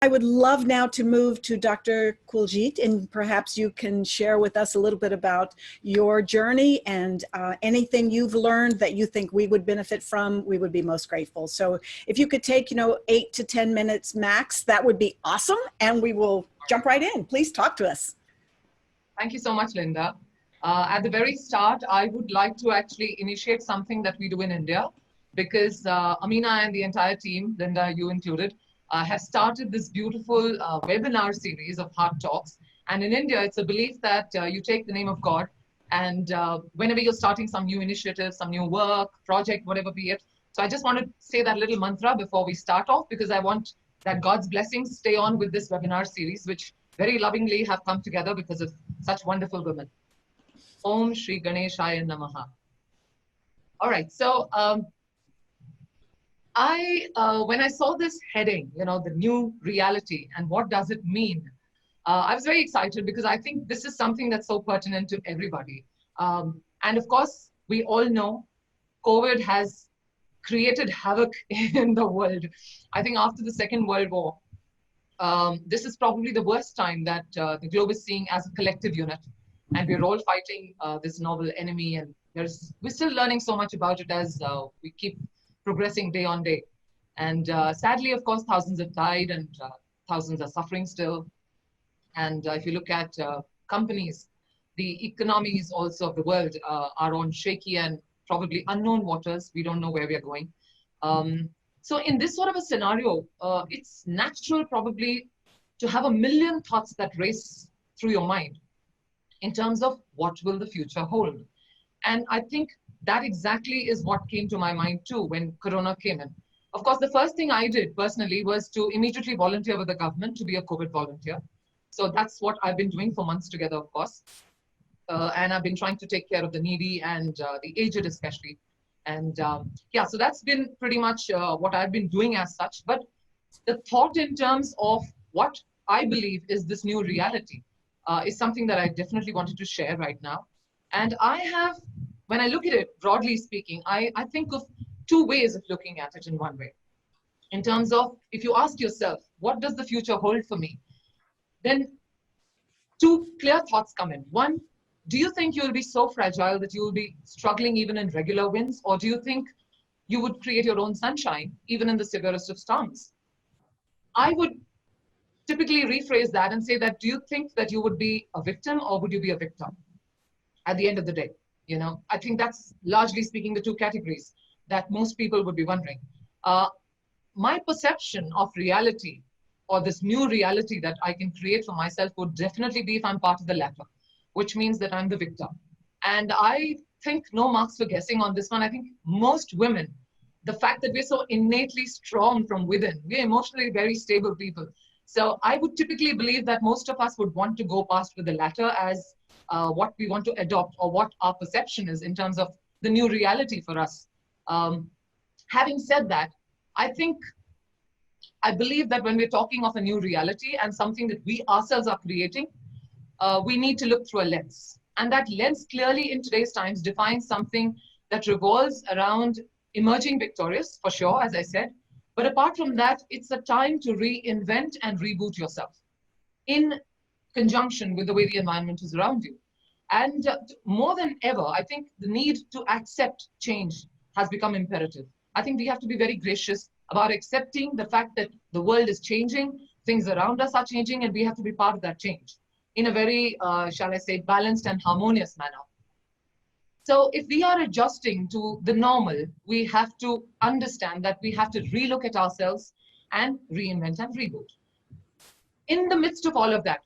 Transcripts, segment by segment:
I would love now to move to Dr. Kuiljeit, and perhaps you can share with us a little bit about your journey and anything you've learned that you think we would benefit from. We would be most grateful. So if you could take, 8 to 10 minutes max, that would be awesome. And we will jump right in. Please talk to us. Thank you so much, Linda. At the very start, I would like to actually initiate something that we do in India, because Amina and the entire team, Linda, you included, has started this beautiful webinar series of Heart Talks. And in India, it's a belief that you take the name of God, and whenever you're starting some new initiative, some new work, project, whatever be it. So I just want to say that little mantra before we start off, because I want that God's blessings stay on with this webinar series, which very lovingly have come together because of such wonderful women. Om Shri Ganeshaya Namaha. All right, so when I saw this heading, the new reality and what does it mean, I was very excited, because I think this is something that's so pertinent to everybody. And of course, we all know COVID has created havoc in the world. I think after the Second World War, this is probably the worst time that the globe is seeing as a collective unit. And we're all fighting this novel enemy, and we're still learning so much about it as we keep progressing day on day. And sadly, of course, thousands have died, and thousands are suffering still. And if you look at companies, the economies also of the world are on shaky and probably unknown waters. We don't know where we are going. So in this sort of a scenario, it's natural probably to have a million thoughts that race through your mind in terms of what will the future hold. And I think that exactly is what came to my mind too when Corona came in. Of course, the first thing I did personally was to immediately volunteer with the government to be a COVID volunteer. So that's what I've been doing for months together, of course. And I've been trying to take care of the needy and the aged especially. And yeah, so that's been pretty much what I've been doing as such. But the thought in terms of what I believe is this new reality is something that I definitely wanted to share right now. And when I look at it, broadly speaking, I think of two ways of looking at it in one way. In terms of, if you ask yourself, what does the future hold for me? Then two clear thoughts come in. One, do you think you'll be so fragile that you'll be struggling even in regular winds? Or do you think you would create your own sunshine, even in the severest of storms? I would typically rephrase that and say that, do you think that you would be a victim, or would you be a victim at the end of the day? I think that's largely speaking the two categories that most people would be wondering. My perception of reality, or this new reality that I can create for myself, would definitely be if I'm part of the latter, which means that I'm the victim. And I think no marks for guessing on this one. I think most women, the fact that we're so innately strong from within, we're emotionally very stable people. So I would typically believe that most of us would want to go past with the latter as what we want to adopt, or what our perception is in terms of the new reality for us. Having said that, I believe that when we're talking of a new reality and something that we ourselves are creating, we need to look through a lens. And that lens clearly in today's times defines something that revolves around emerging victorious, for sure, as I said. But apart from that, it's a time to reinvent and reboot yourself in conjunction with the way the environment is around you. And more than ever, I think the need to accept change has become imperative. I think we have to be very gracious about accepting the fact that the world is changing, things around us are changing, and we have to be part of that change in a very, shall I say, balanced and harmonious manner. So if we are adjusting to the normal, we have to understand that we have to relook at ourselves and reinvent and reboot. In the midst of all of that,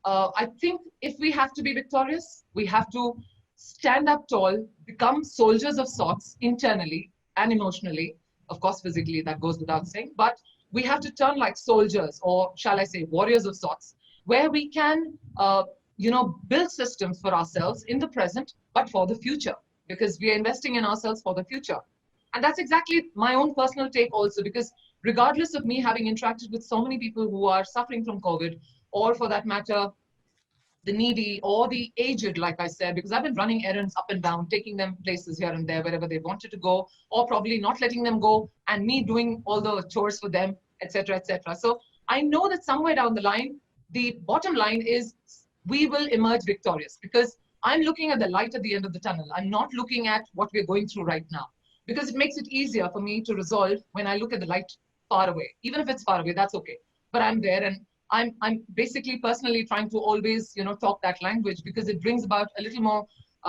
I think if we have to be victorious, we have to stand up tall, become soldiers of sorts internally and emotionally. Of course, physically, that goes without saying, but we have to turn like soldiers, or shall I say warriors of sorts, where we can build systems for ourselves in the present, but for the future, because we are investing in ourselves for the future. And that's exactly my own personal take also, because regardless of me having interacted with so many people who are suffering from COVID, or for that matter, the needy or the aged, like I said, because I've been running errands up and down, taking them places here and there, wherever they wanted to go, or probably not letting them go, and me doing all the chores for them, etc., etc. So I know that somewhere down the line, the bottom line is we will emerge victorious because I'm looking at the light at the end of the tunnel. I'm not looking at what we're going through right now because it makes it easier for me to resolve when I look at the light far away. Even if it's far away, that's okay. But I'm there, and I'm basically personally trying to always, talk that language because it brings about a little more,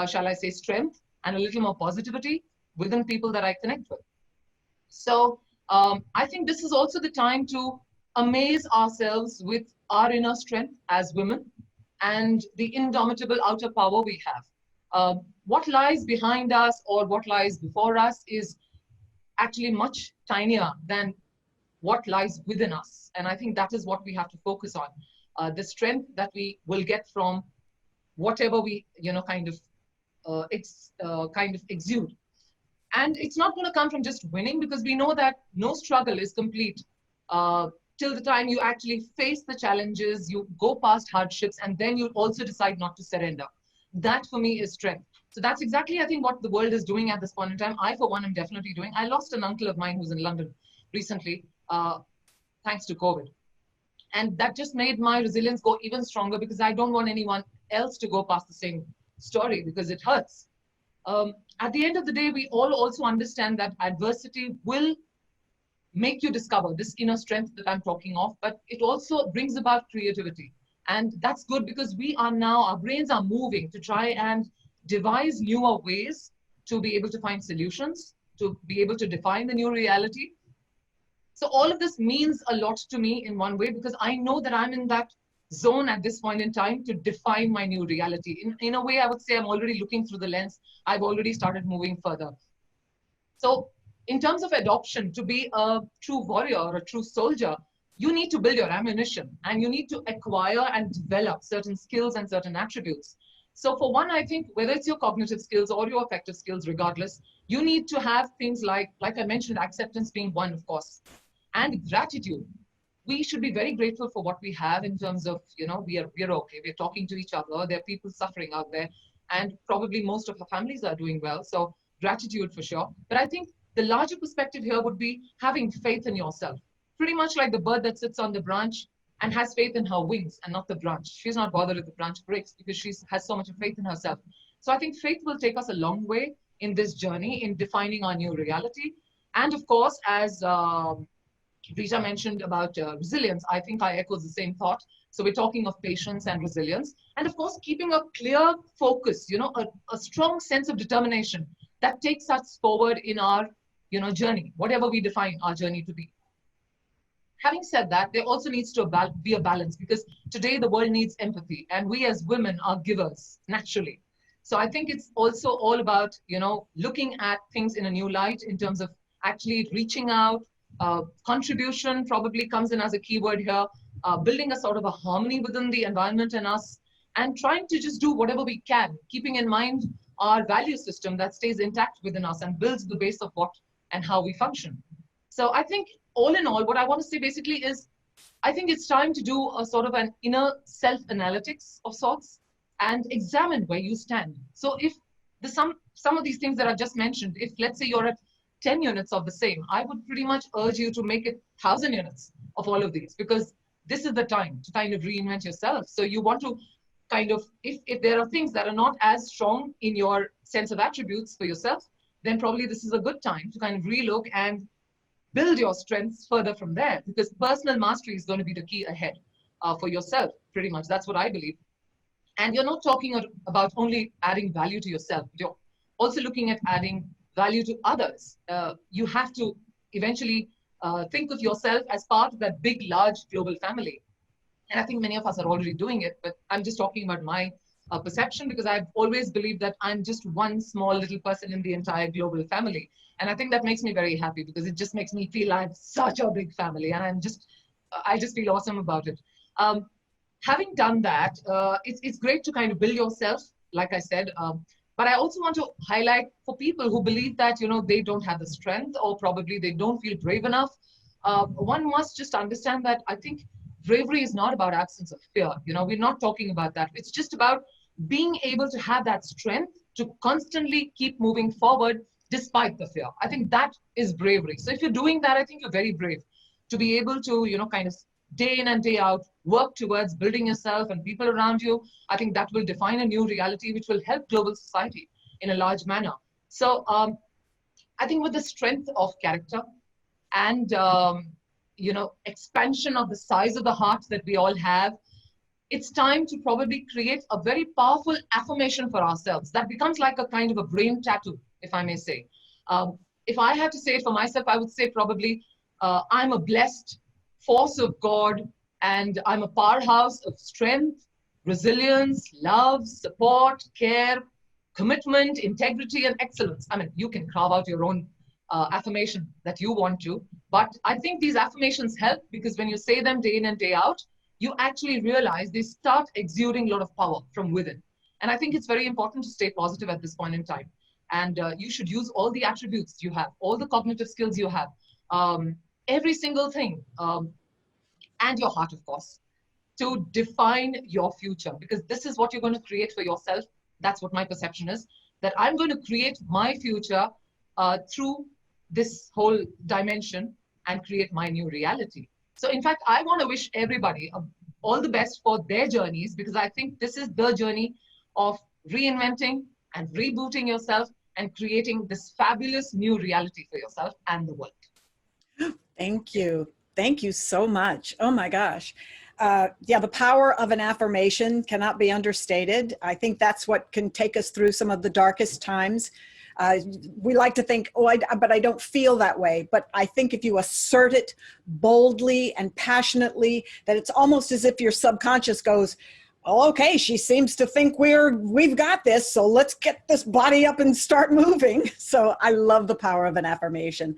shall I say, strength and a little more positivity within people that I connect with. So I think this is also the time to amaze ourselves with our inner strength as women and the indomitable outer power we have. What lies behind us or what lies before us is actually much tinier than what lies within us. And I think that is what we have to focus on. The strength that we will get from whatever we, kind of exude. And it's not going to come from just winning because we know that no struggle is complete till the time you actually face the challenges, you go past hardships, and then you also decide not to surrender. That for me is strength. So that's exactly, I think, what the world is doing at this point in time. I, for one, am definitely doing. I lost an uncle of mine who's in London recently, thanks to COVID. And that just made my resilience go even stronger because I don't want anyone else to go past the same story because it hurts. At the end of the day, we all also understand that adversity will make you discover this inner strength that I'm talking of, but it also brings about creativity. And that's good because we are now, our brains are moving to try and devise newer ways to be able to find solutions, to be able to define the new reality. So all of this means a lot to me in one way because I know that I'm in that zone at this point in time to define my new reality. In a way, I would say I'm already looking through the lens. I've already started moving further. So in terms of adoption, to be a true warrior or a true soldier, you need to build your ammunition and you need to acquire and develop certain skills and certain attributes. So for one, I think whether it's your cognitive skills or your affective skills, regardless, you need to have things like I mentioned, acceptance being one, of course, and gratitude. We should be very grateful for what we have in terms of, we're okay, we're talking to each other, there are people suffering out there, and probably most of our families are doing well. So gratitude for sure. But I think the larger perspective here would be having faith in yourself. Pretty much like the bird that sits on the branch and has faith in her wings and not the branch. She's not bothered if the branch breaks because she has so much of faith in herself. So I think faith will take us a long way in this journey in defining our new reality. And of course, as Rita mentioned about resilience, I think I echo the same thought. So we're talking of patience and resilience. And of course, keeping a clear focus, a strong sense of determination that takes us forward in our, journey, whatever we define our journey to be. Having said that, there also needs to be a balance because today the world needs empathy and we as women are givers naturally. So I think it's also all about, looking at things in a new light in terms of actually reaching out. Contribution probably comes in as a keyword here, building a sort of a harmony within the environment and us, and trying to just do whatever we can, keeping in mind our value system that stays intact within us and builds the base of what and how we function. So I think all in all, what I want to say basically is, I think it's time to do a sort of an inner self-analytics of sorts and examine where you stand. So if some of these things that I've just mentioned, if let's say you're at 10 units of the same, I would pretty much urge you to make it 1,000 units of all of these because this is the time to kind of reinvent yourself. So you want to kind of, if there are things that are not as strong in your sense of attributes for yourself, then probably this is a good time to kind of relook and build your strengths further from there because personal mastery is going to be the key ahead for yourself, pretty much. That's what I believe. And you're not talking about only adding value to yourself. You're also looking at adding value to others. You have to eventually think of yourself as part of that big, large global family. And I think many of us are already doing it, but I'm just talking about my perception because I've always believed that I'm just one small little person in the entire global family. And I think that makes me very happy because it just makes me feel I have such a big family and I just feel awesome about it. Having done that, it's great to kind of build yourself, like I said, but I also want to highlight for people who believe that, they don't have the strength or probably they don't feel brave enough. One must just understand that I think bravery is not about absence of fear. We're not talking about that. It's just about being able to have that strength to constantly keep moving forward despite the fear. I think that is bravery. So if you're doing that, I think you're very brave to be able to, kind of day in and day out, work towards building yourself and people around you, I think that will define a new reality which will help global society in a large manner. So I think with the strength of character and expansion of the size of the heart that we all have, it's time to probably create a very powerful affirmation for ourselves that becomes like a kind of a brain tattoo, if I may say. If I had to say it for myself, I would say probably I'm a blessed force of God, and I'm a powerhouse of strength, resilience, love, support, care, commitment, integrity, and excellence. I mean, you can carve out your own affirmation that you want to, but I think these affirmations help because when you say them day in and day out, you actually realize they start exuding a lot of power from within. And I think it's very important to stay positive at this point in time. And you should use all the attributes you have, all the cognitive skills you have, every single thing, and your heart, of course, to define your future, because this is what you're going to create for yourself. That's what my perception is, that I'm going to create my future through this whole dimension and create my new reality. So in fact, I want to wish everybody all the best for their journeys, because I think this is the journey of reinventing and rebooting yourself and creating this fabulous new reality for yourself and the world. Thank you. Thank you so much. Oh my gosh. Yeah, the power of an affirmation cannot be understated. I think that's what can take us through some of the darkest times. We like to think, oh, but I don't feel that way. But I think if you assert it boldly and passionately, that it's almost as if your subconscious goes, oh, okay, she seems to think we've got this, so let's get this body up and start moving. So I love the power of an affirmation.